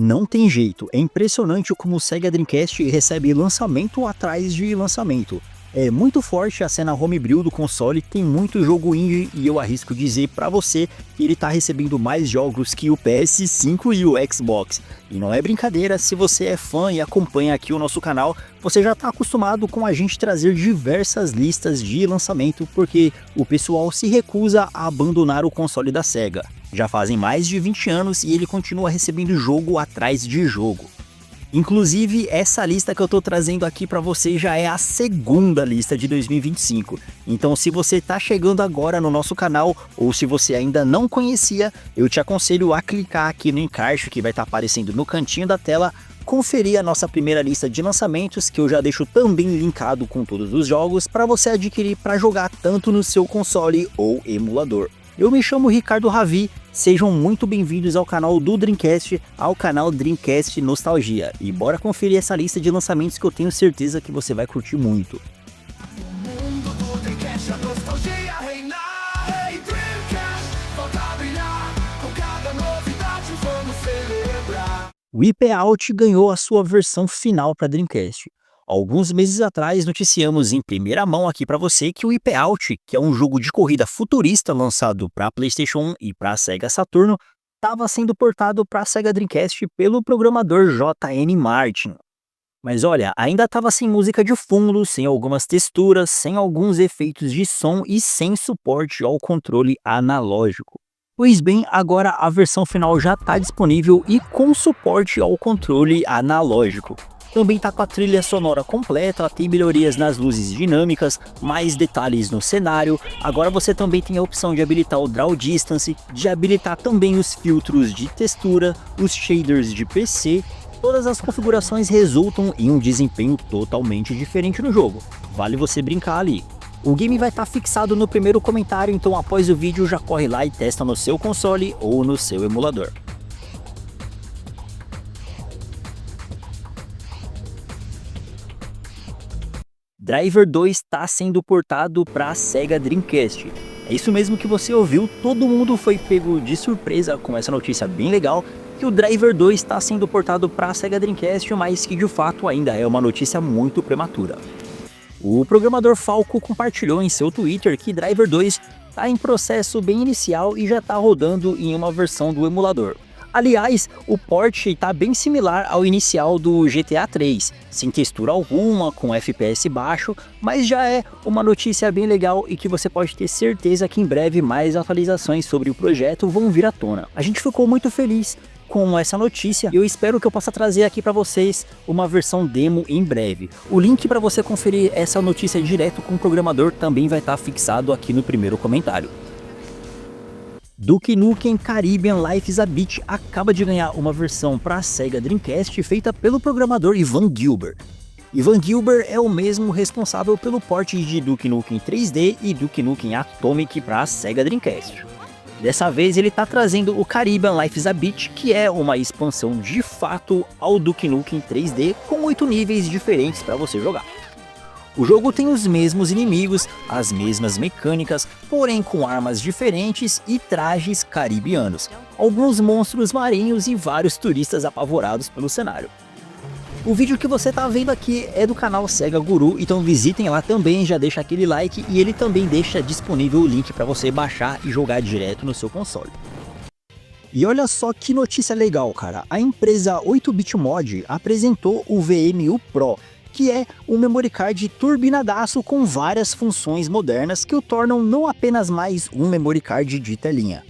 Não tem jeito, é impressionante como o Sega Dreamcast recebe lançamento atrás de lançamento. É muito forte a cena homebrew do console, tem muito jogo indie e eu arrisco dizer pra você que ele tá recebendo mais jogos que o PS5 e o Xbox. E não é brincadeira, se você é fã e acompanha aqui o nosso canal, você já tá acostumado com a gente trazer diversas listas de lançamento, porque o pessoal se recusa a abandonar o console da Sega. Já fazem mais de 20 anos e ele continua recebendo jogo atrás de jogo. Inclusive, essa lista que eu tô trazendo aqui para você já é a segunda lista de 2025. Então, se você tá chegando agora no nosso canal ou se você ainda não conhecia, eu te aconselho a clicar aqui no encarte que vai estar aparecendo no cantinho da tela, conferir a nossa primeira lista de lançamentos, que eu já deixo também linkado com todos os jogos para você adquirir para jogar tanto no seu console ou emulador. Eu me chamo Ricardo Ravi, sejam muito bem-vindos ao canal do Dreamcast, ao canal Dreamcast Nostalgia. E bora conferir essa lista de lançamentos que eu tenho certeza que você vai curtir muito. O Wipeout ganhou a sua versão final para Dreamcast. Alguns meses atrás noticiamos em primeira mão aqui para você que o Wipeout, que é um jogo de corrida futurista lançado para PlayStation 1 e para Sega Saturno, estava sendo portado para Sega Dreamcast pelo programador J.N. Martin. Mas olha, ainda estava sem música de fundo, sem algumas texturas, sem alguns efeitos de som e sem suporte ao controle analógico. Pois bem, agora a versão final já está disponível e com suporte ao controle analógico. Também está com a trilha sonora completa, tem melhorias nas luzes dinâmicas, mais detalhes no cenário. Agora você também tem a opção de habilitar o Draw Distance, de habilitar também os filtros de textura, os shaders de PC. Todas as configurações resultam em um desempenho totalmente diferente no jogo. Vale você brincar ali. O game vai estar fixado no primeiro comentário, então após o vídeo já corre lá e testa no seu console ou no seu emulador. Driver 2 está sendo portado para a Sega Dreamcast. É isso mesmo que você ouviu, todo mundo foi pego de surpresa com essa notícia bem legal, que o Driver 2 está sendo portado para a Sega Dreamcast, mas que de fato ainda é uma notícia muito prematura. O programador Falco compartilhou em seu Twitter que Driver 2 está em processo bem inicial e já está rodando em uma versão do emulador. Aliás, o port está bem similar ao inicial do GTA 3, sem textura alguma, com FPS baixo, mas já é uma notícia bem legal e que você pode ter certeza que em breve mais atualizações sobre o projeto vão vir à tona. A gente ficou muito feliz com essa notícia e eu espero que eu possa trazer aqui para vocês uma versão demo em breve. O link para você conferir essa notícia direto com o programador também vai estar fixado aqui no primeiro comentário. Duke Nukem Caribbean Life is a Beach acaba de ganhar uma versão para a Sega Dreamcast feita pelo programador Ivan Gilbert. Ivan Gilbert é o mesmo responsável pelo port de Duke Nukem 3D e Duke Nukem Atomic para a Sega Dreamcast. Dessa vez ele está trazendo o Caribbean Life is a Beach, que é uma expansão de fato ao Duke Nukem 3D com 8 níveis diferentes para você jogar. O jogo tem os mesmos inimigos, as mesmas mecânicas, porém com armas diferentes e trajes caribianos, alguns monstros marinhos e vários turistas apavorados pelo cenário. O vídeo que você está vendo aqui é do canal Sega Guru, então visitem lá também, já deixa aquele like e ele também deixa disponível o link para você baixar e jogar direto no seu console. E olha só que notícia legal, cara, a empresa 8-Bit Mod apresentou o VMU Pro, que é um memory card turbinadaço com várias funções modernas que o tornam não apenas mais um memory card de telinha.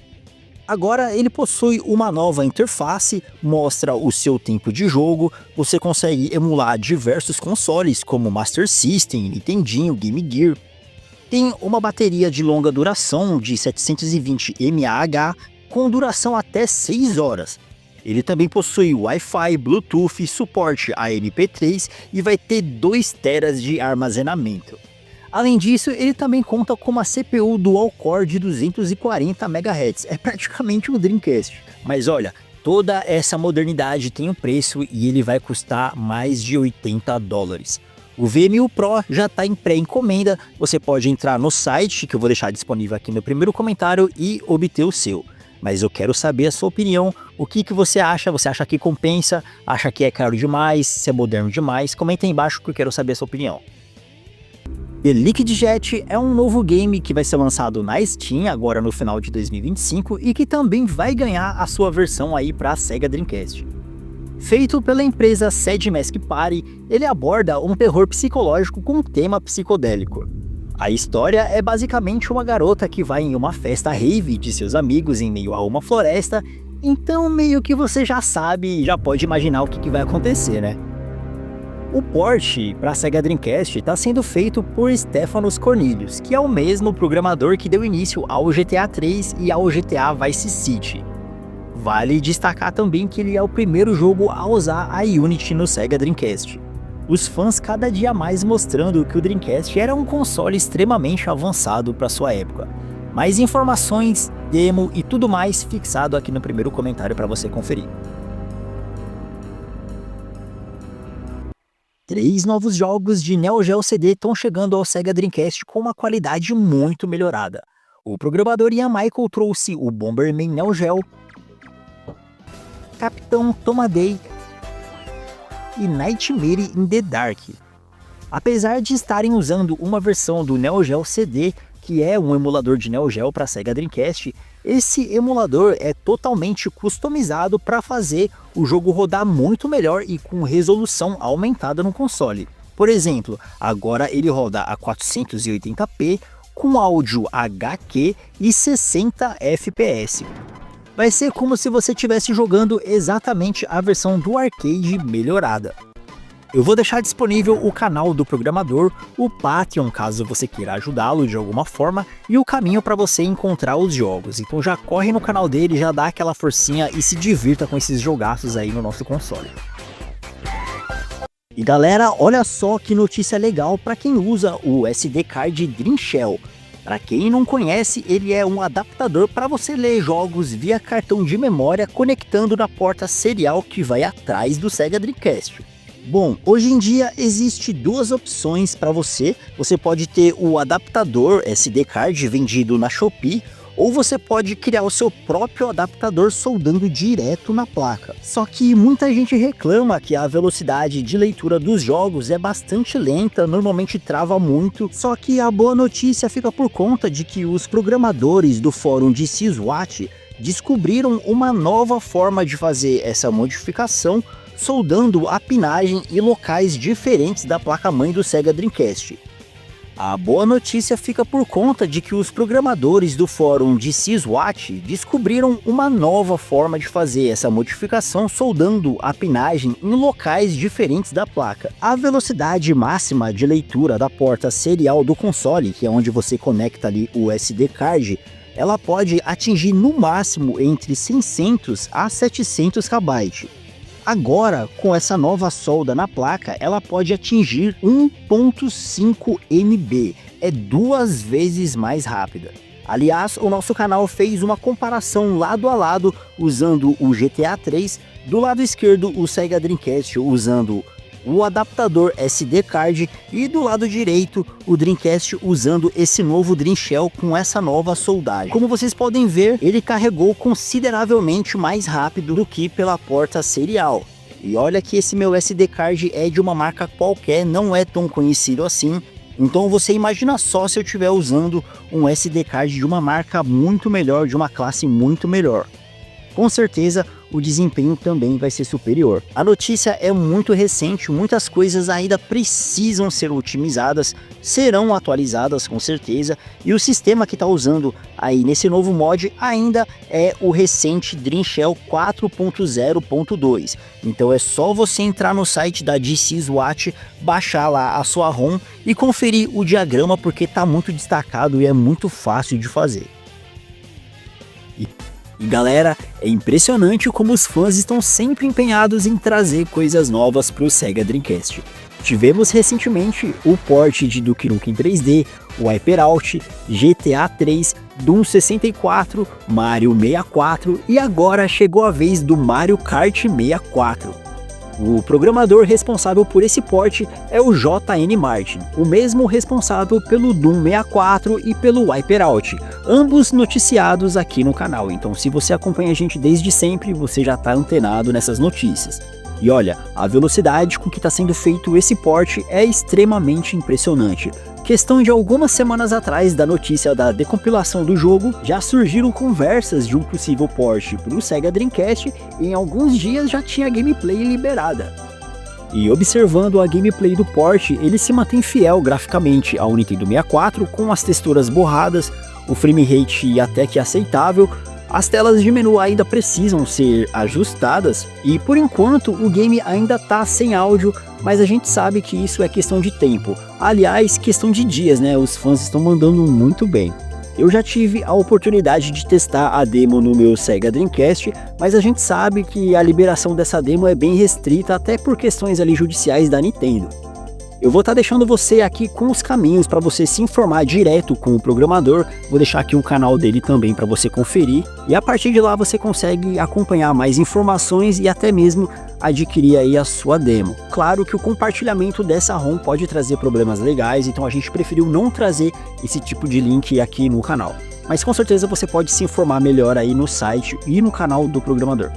Agora ele possui uma nova interface, mostra o seu tempo de jogo, você consegue emular diversos consoles como Master System, Nintendinho, Game Gear. Tem uma bateria de longa duração de 720 mAh com duração até 6 horas. Ele também possui Wi-Fi, Bluetooth, suporte a MP3 e vai ter 2 TB de armazenamento. Além disso, ele também conta com uma CPU dual-core de 240 MHz, é praticamente um Dreamcast. Mas olha, toda essa modernidade tem um preço e ele vai custar mais de $80. O VMU Pro já está em pré-encomenda, você pode entrar no site, que eu vou deixar disponível aqui no primeiro comentário, e obter o seu. Mas eu quero saber a sua opinião, O que você acha? Você acha que compensa? Acha que é caro demais? Se é moderno demais? Comenta aí embaixo que eu quero saber a sua opinião. The Liquid Jet é um novo game que vai ser lançado na Steam agora no final de 2025 e que também vai ganhar a sua versão aí para a Sega Dreamcast. Feito pela empresa Sad Mask Party, ele aborda um terror psicológico com um tema psicodélico. A história é basicamente uma garota que vai em uma festa rave de seus amigos em meio a uma floresta, então meio que você já sabe e já pode imaginar o que vai acontecer, né? O port para a Sega Dreamcast está sendo feito por Stefanos Cornelius, que é o mesmo programador que deu início ao GTA 3 e ao GTA Vice City. Vale destacar também que ele é o primeiro jogo a usar a Unity no Sega Dreamcast. Os fãs cada dia mais mostrando que o Dreamcast era um console extremamente avançado para sua época. Mais informações, demo e tudo mais fixado aqui no primeiro comentário para você conferir. 3 novos jogos de Neo Geo CD estão chegando ao Sega Dreamcast com uma qualidade muito melhorada. O programador Ian Michael trouxe o Bomberman Neo Geo, Capitão Tomaday e Nightmare in the Dark. Apesar de estarem usando uma versão do Neo Geo CD, que é um emulador de Neo Geo para Sega Dreamcast, esse emulador é totalmente customizado para fazer o jogo rodar muito melhor e com resolução aumentada no console. Por exemplo, agora ele roda a 480p com áudio HQ e 60 FPS. Vai ser como se você estivesse jogando exatamente a versão do arcade melhorada. Eu vou deixar disponível o canal do programador, o Patreon caso você queira ajudá-lo de alguma forma e o caminho para você encontrar os jogos. Então já corre no canal dele, já dá aquela forcinha e se divirta com esses jogaços aí no nosso console. E galera, olha só que notícia legal para quem usa o SD Card Dreamshell. Para quem não conhece, ele é um adaptador para você ler jogos via cartão de memória conectando na porta serial que vai atrás do Sega Dreamcast. Bom, hoje em dia existe 2 opções para você. Você pode ter o adaptador SD Card vendido na Shopee, ou você pode criar o seu próprio adaptador soldando direto na placa. Só que muita gente reclama que a velocidade de leitura dos jogos é bastante lenta, normalmente trava muito. Só que a boa notícia fica por conta de que os programadores do fórum de SysWatch descobriram uma nova forma de fazer essa modificação, soldando a pinagem e locais diferentes da placa-mãe do Sega Dreamcast. A boa notícia fica por conta de que os programadores do fórum de SysWatch descobriram uma nova forma de fazer essa modificação soldando a pinagem em locais diferentes da placa. A velocidade máxima de leitura da porta serial do console, que é onde você conecta ali o SD card, ela pode atingir no máximo entre 600 a 700 KB. Agora, com essa nova solda na placa, ela pode atingir 1.5 MB, é 2 vezes mais rápida. Aliás, o nosso canal fez uma comparação lado a lado usando o GTA 3, do lado esquerdo o Sega Dreamcast usando o adaptador SD card e do lado direito o Dreamcast usando esse novo Dreamshell com essa nova soldagem. Como vocês podem ver, ele carregou consideravelmente mais rápido do que pela porta serial. E olha que esse meu SD card é de uma marca qualquer, não é tão conhecido assim. Então você imagina só se eu estiver usando um SD card de uma marca muito melhor, de uma classe muito melhor. Com certeza o desempenho também vai ser superior. A notícia é muito recente, muitas coisas ainda precisam ser otimizadas, serão atualizadas com certeza, e o sistema que está usando aí nesse novo mod ainda é o recente Dreamshell 4.0.2. Então é só você entrar no site da SysWatch, baixar lá a sua ROM e conferir o diagrama porque está muito destacado e é muito fácil de fazer. E galera, é impressionante como os fãs estão sempre empenhados em trazer coisas novas para o Sega Dreamcast. Tivemos recentemente o port de Duke Nukem 3D, Wipeout, GTA 3, Doom 64, Mario 64 e agora chegou a vez do Mario Kart 64. O programador responsável por esse port é o J.N. Martin, o mesmo responsável pelo Doom 64 e pelo Wipeout, ambos noticiados aqui no canal. Então se você acompanha a gente desde sempre, você já está antenado nessas notícias. E olha, a velocidade com que está sendo feito esse port é extremamente impressionante. Questão de algumas semanas atrás da notícia da decompilação do jogo, já surgiram conversas de um possível port para o Sega Dreamcast e em alguns dias já tinha gameplay liberada. E observando a gameplay do port, ele se mantém fiel graficamente ao Nintendo 64, com as texturas borradas, o frame rate até que aceitável. As telas de menu ainda precisam ser ajustadas e por enquanto o game ainda está sem áudio, mas a gente sabe que isso é questão de tempo. Aliás, questão de dias, né? Os fãs estão mandando muito bem. Eu já tive a oportunidade de testar a demo no meu Sega Dreamcast, mas a gente sabe que a liberação dessa demo é bem restrita até por questões ali judiciais da Nintendo. Eu vou estar deixando você aqui com os caminhos para você se informar direto com o programador, vou deixar aqui o canal dele também para você conferir, e a partir de lá você consegue acompanhar mais informações e até mesmo adquirir aí a sua demo. Claro que o compartilhamento dessa ROM pode trazer problemas legais, então a gente preferiu não trazer esse tipo de link aqui no canal. Mas com certeza você pode se informar melhor aí no site e no canal do programador.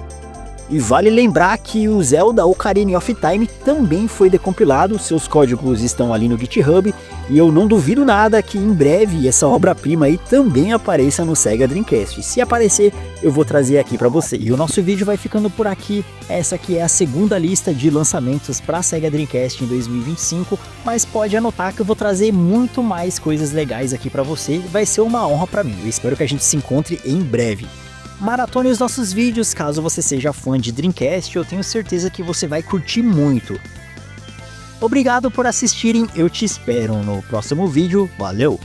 E vale lembrar que o Zelda Ocarina of Time também foi decompilado, seus códigos estão ali no GitHub, e eu não duvido nada que em breve essa obra-prima aí também apareça no Sega Dreamcast. Se aparecer, eu vou trazer aqui para você. E o nosso vídeo vai ficando por aqui. Essa aqui é a segunda lista de lançamentos para Sega Dreamcast em 2025, mas pode anotar que eu vou trazer muito mais coisas legais aqui para você. Vai ser uma honra para mim. Eu espero que a gente se encontre em breve. Maratone os nossos vídeos, caso você seja fã de Dreamcast, eu tenho certeza que você vai curtir muito. Obrigado por assistirem, eu te espero no próximo vídeo, valeu!